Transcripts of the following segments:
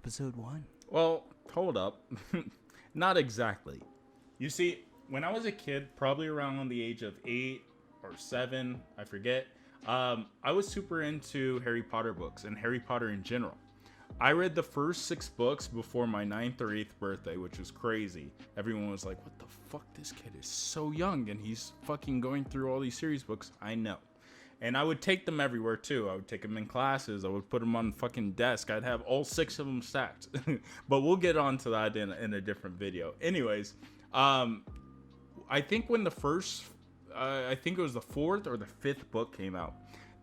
episode 1. Well, hold up. Not exactly. You see, when I was a kid, probably around the age of 8 or 7, I forget, I was super into Harry Potter books and Harry Potter in general. I read the first 6 books before my 9th or 8th birthday, which was crazy. Everyone was like, what the fuck? This kid is so young and he's fucking going through all these series books. I know. And I would take them everywhere too. I would take them in classes. I would put them on the fucking desk. I'd have all 6 of them stacked. But we'll get on to that in a different video. Anyways, I think when the first, I think it was the 4th or the 5th book came out.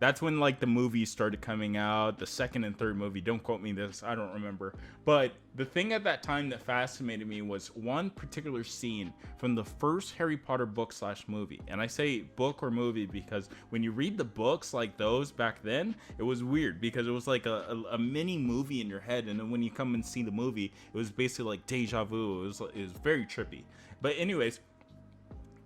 That's when like the movies started coming out. The 2nd and 3rd movie. Don't quote me this. I don't remember. But the thing at that time that fascinated me was one particular scene from the first Harry Potter book / movie. And I say book or movie because when you read the books like those back then, it was weird because it was like a mini movie in your head. And then when you come and see the movie, it was basically like deja vu. It was very trippy. But anyways,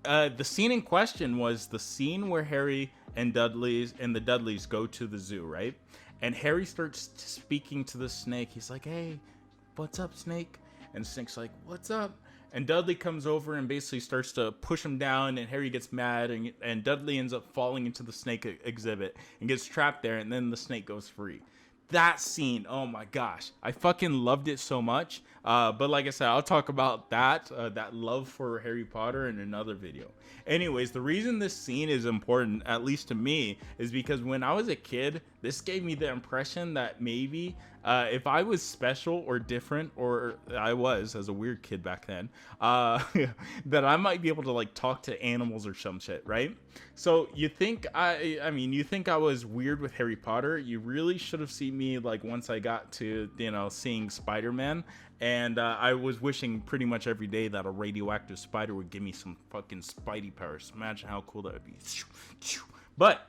the scene in question was the scene where Harry and the Dudleys go to the zoo, right? And Harry starts speaking to the snake. He's like, hey, what's up, snake? And Snake's like, what's up? And Dudley comes over and basically starts to push him down, and Harry gets mad, and Dudley ends up falling into the snake exhibit and gets trapped there, and then the snake goes free. That scene, oh my gosh, I fucking loved it so much. But like I said, I'll talk about that love for Harry Potter in another video. Anyways, the reason this scene is important, at least to me, is because when I was a kid, this gave me the impression that maybe if I was special or different, or I was as a weird kid back then, that I might be able to like talk to animals or some shit, right? So you think you think I was weird with Harry Potter? You really should have seen me like once I got to seeing Spider-Man, and I was wishing pretty much every day that a radioactive spider would give me some fucking Spidey powers. Imagine how cool that would be. But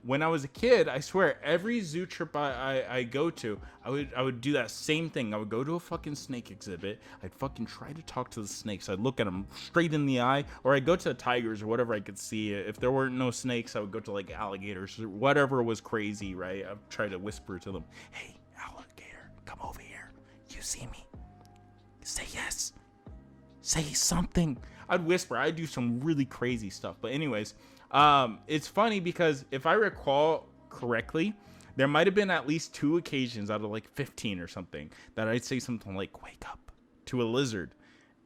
when I was a kid, I swear every zoo trip I go to, I would do that same thing. I would go to a fucking snake exhibit. I'd fucking try to talk to the snakes. I'd look at them straight in the eye, or I'd go to the tigers or whatever I could see. If there weren't no snakes, I would go to like alligators or whatever was crazy, right? I'd try to whisper to them, hey, alligator, come over here. You see me? Say yes. Say something. I'd whisper. I'd do some really crazy stuff. But anyways, it's funny because if I recall correctly, there might have been at least 2 occasions out of like 15 or something that I'd say something like wake up to a lizard.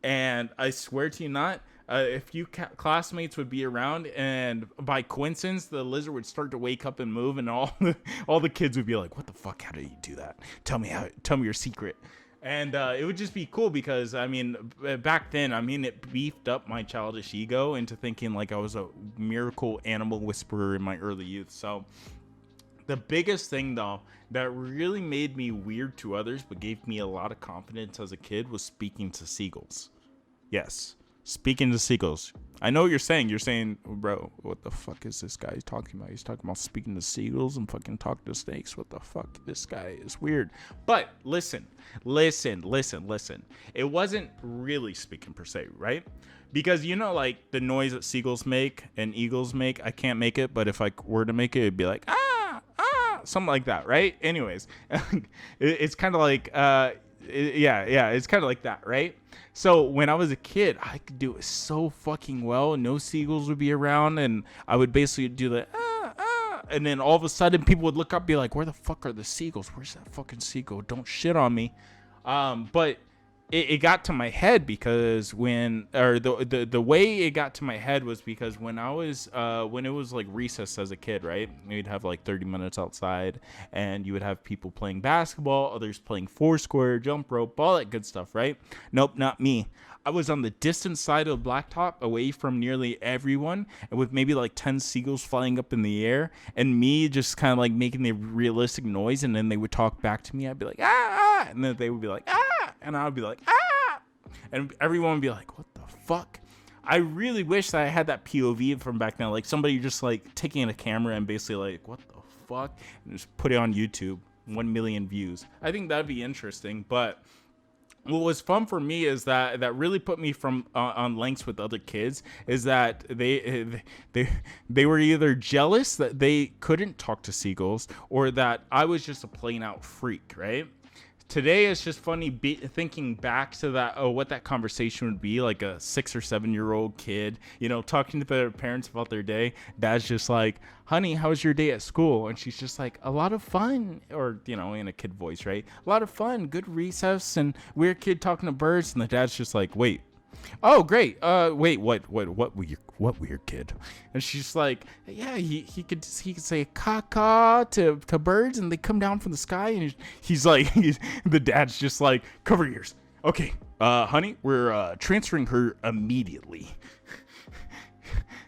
And I swear to you not, a few classmates would be around, and by coincidence the lizard would start to wake up and move, and all the kids would be like, what the fuck, how did you do that? Tell me your secret. And it would just be cool because, I mean, back then, I mean, it beefed up my childish ego into thinking like I was a miracle animal whisperer in my early youth. So the biggest thing, though, that really made me weird to others but gave me a lot of confidence as a kid was speaking to seagulls. Yes, speaking to seagulls. I know what you're saying. You're saying, bro, what the fuck is this guy talking about? He's talking about speaking to seagulls and fucking talking to snakes. What the fuck? This guy is weird. But listen. It wasn't really speaking per se, right? Because like the noise that seagulls make and eagles make, I can't make it, but if I were to make it, it'd be like, something like that, right? Anyways, it's kind of like, it's kind of like that, right? So when I was a kid, I could do it so fucking well. No seagulls would be around, and I would basically do the and then all of a sudden people would look up and be like, where the fuck are the seagulls? Where's that fucking seagull? Don't shit on me. But it got to my head because the way it got to my head was because when I was when it was like recess as a kid, right? You'd have like 30 minutes outside, and you would have people playing basketball, others playing foursquare, jump rope, all that good stuff, right? Nope, not me. I was on the distant side of the blacktop, away from nearly everyone, and with maybe like 10 seagulls flying up in the air, and me just kind of like making the realistic noise, and then they would talk back to me. I'd be like, and then they would be like, and I would be like, and everyone would be like, what the fuck? I really wish that I had that POV from back then, like somebody just like taking a camera and basically like, what the fuck? And just put it on YouTube, 1 million views. I think that'd be interesting, but what was fun for me is that really put me from on lengths with other kids is that they were either jealous that they couldn't talk to seagulls or that I was just a plain out freak, right? today it's just funny thinking back to that, what that conversation would be like, a 6 or 7-year-old kid, talking to their parents about their day. Dad's just like, honey, how was your day at school? And she's just like, a lot of fun. Or, in a kid voice, right? A lot of fun, good recess, and weird kid talking to birds. And the dad's just like, wait, oh great, wait, what weird kid? And she's like, yeah, he could say caw to birds, and they come down from the sky. And he's like, the dad's just like, cover your ears, okay, honey, we're transferring her immediately.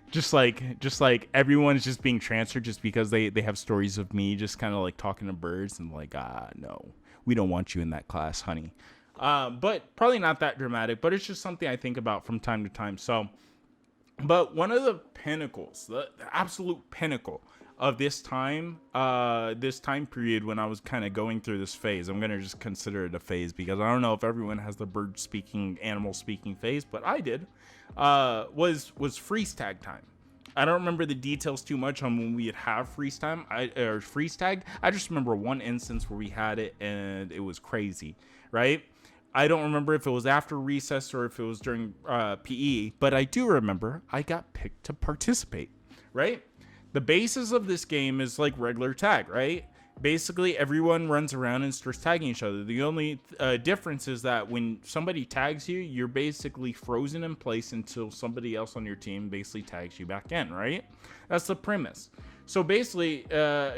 just like everyone's just being transferred just because they have stories of me just kind of like talking to birds, and like, no, we don't want you in that class, honey. But probably not that dramatic, but it's just something I think about from time to time. So, but one of the pinnacles, the absolute pinnacle of this time period when I was kind of going through this phase, I'm going to just consider it a phase because I don't know if everyone has the bird speaking, animal speaking phase, but I did, was freeze tag time. I don't remember the details too much on when we would have freeze tag. I just remember one instance where we had it and it was crazy, right? I don't remember if it was after recess or if it was during PE, but I do remember I got picked to participate, right? The basis of this game is like regular tag, right? Basically, everyone runs around and starts tagging each other. The only difference is that when somebody tags you, you're basically frozen in place until somebody else on your team basically tags you back in, right? That's the premise. So basically,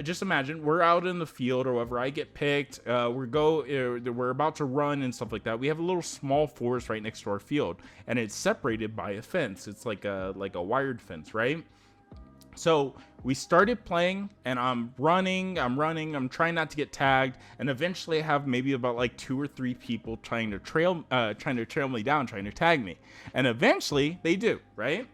just imagine we're out in the field or whatever. I get picked. We're about to run and stuff like that. We have a little small forest right next to our field, and it's separated by a fence. It's like a wired fence, right? So we started playing, and I'm running. I'm trying not to get tagged, and eventually I have maybe about like 2 or 3 people trying to trail me down, trying to tag me, and eventually they do, right?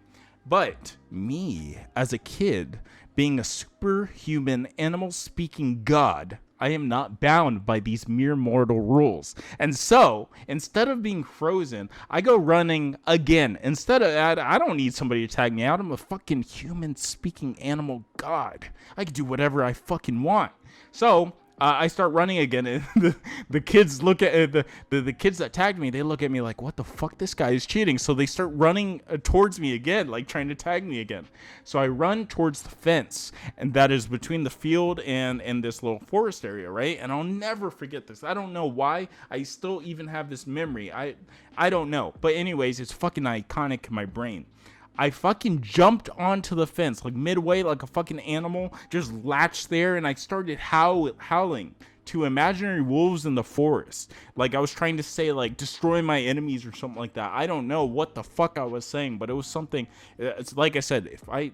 But me, as a kid, being a superhuman animal-speaking god, I am not bound by these mere mortal rules. And so, instead of being frozen, I go running again. Instead of that, I don't need somebody to tag me out. I'm a fucking human-speaking animal god. I can do whatever I fucking want. So, I start running again, and the kids look at the kids that tagged me. They look at me like, "What the fuck? This guy is cheating." So they start running towards me again, like trying to tag me again. So I run towards the fence, and that is between the field and this little forest area, right? And I'll never forget this. I don't know why. I still even have this memory. I don't know, but anyways, it's fucking iconic in my brain. I fucking jumped onto the fence, like midway, like a fucking animal, just latched there, and I started howling to imaginary wolves in the forest. Like I was trying to say, like, destroy my enemies or something like that. I don't know what the fuck I was saying, but it was something. It's like I said,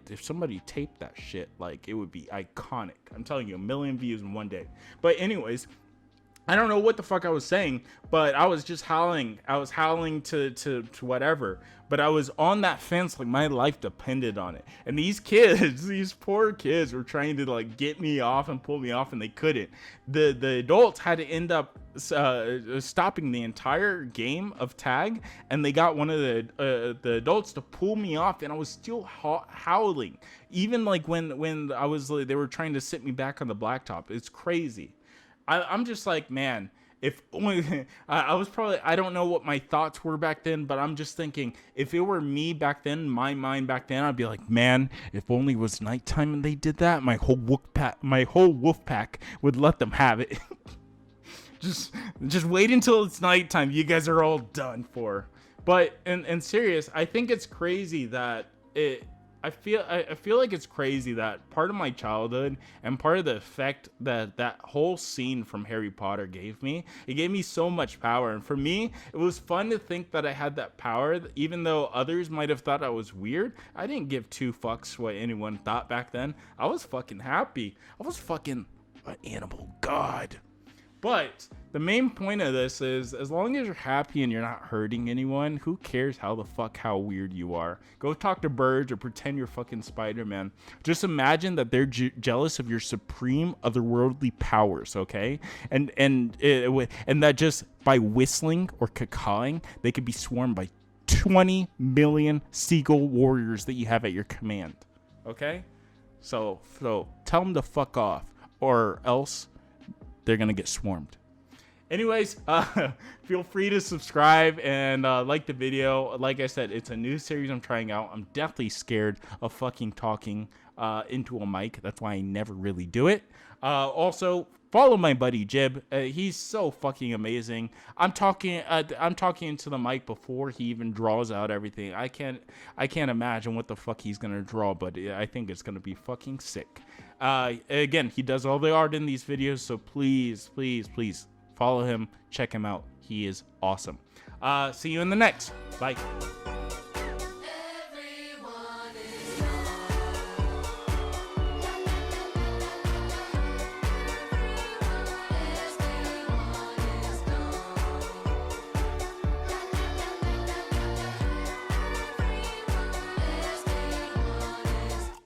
if somebody taped that shit, like, it would be iconic. I'm telling you, 1 million views in one day. But anyways, I don't know what the fuck I was saying, but I was just howling. I was howling to whatever. But I was on that fence like my life depended on it. And these kids, these poor kids were trying to like get me off and pull me off, and they couldn't. The adults had to end up stopping the entire game of tag, and they got one of the adults to pull me off, and I was still howling. Even like when I was, they were trying to sit me back on the blacktop. It's crazy. I'm just like, man, if only I was probably, I don't know what my thoughts were back then, but I'm just thinking, if it were me back then, my mind back then, I'd be like, man, if only it was nighttime and they did that, my whole wolf pack would let them have it. just wait until it's nighttime. You guys are all done for. But in serious, I think it's crazy that I feel like it's crazy that part of my childhood and part of the effect that whole scene from Harry Potter gave me, it gave me so much power. And for me, it was fun to think that I had that power, even though others might have thought I was weird. I didn't give 2 fucks what anyone thought back then. I was fucking happy. I was fucking an animal god. But the main point of this is, as long as you're happy and you're not hurting anyone, who cares how weird you are? Go talk to birds or pretend you're fucking Spider-Man. Just imagine that they're jealous of your supreme otherworldly powers, okay? And that just by whistling or cacawing, they could be swarmed by 20 million seagull warriors that you have at your command, okay? So tell them to fuck off, or else they're gonna get swarmed. Anyways, feel free to subscribe and like the video. Like I said, it's a new series I'm trying out. I'm definitely scared of fucking talking into a mic. That's why I never really do it. Also, follow my buddy Jib. He's so fucking amazing. I'm talking into the mic before he even draws out everything. I can't imagine what the fuck he's gonna draw, but I think it's gonna be fucking sick. Again, he does all the art in these videos, so please follow him, check him out. He is awesome. See you in the next. Bye.